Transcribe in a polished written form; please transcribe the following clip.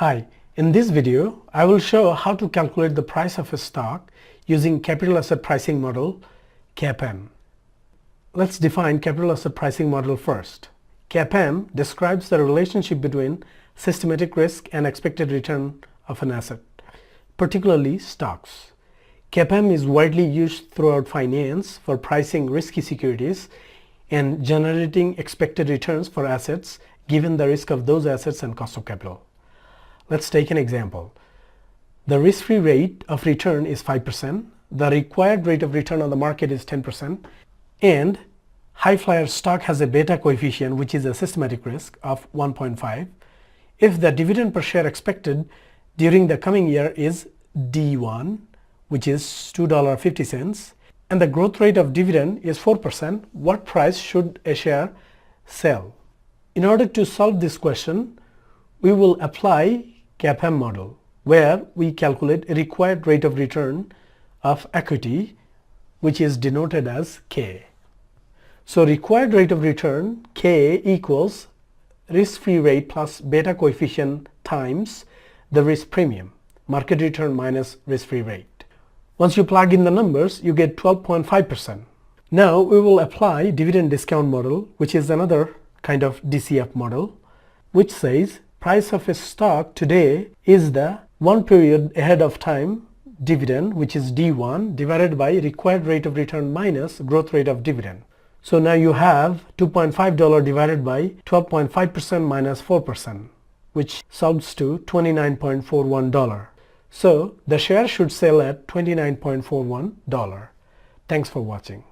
Hi, in this video I will show how to calculate the price of a stock using capital asset pricing model CAPM. Let's define capital asset pricing model first. CAPM describes the relationship between systematic risk and expected return of an asset, particularly stocks. CAPM is widely used throughout finance for pricing risky securities and generating expected returns for assets given the risk of those assets and cost of capital. Let's take an example. The risk-free rate of return is 5%, the required rate of return on the market is 10%, and high flyer stock has a beta coefficient, which is a systematic risk, of 1.5. If the dividend per share expected during the coming year is D1, which is $2.50, and the growth rate of dividend is 4%, what price should a share sell? In order to solve this question, we will apply CAPM model, where we calculate a required rate of return of equity, which is denoted as K. So required rate of return, K, equals risk-free rate plus beta coefficient times the risk premium, market return minus risk-free rate. Once you plug in the numbers, you get 12.5%. Now we will apply dividend discount model, which is another kind of DCF model, which says price of a stock today is the 1 period ahead of time dividend, which is D1, divided by required rate of return minus growth rate of dividend. So now you have $2.5 divided by 12.5% minus 4%, which solves to $29.41. So the share should sell at $29.41. Thanks for watching.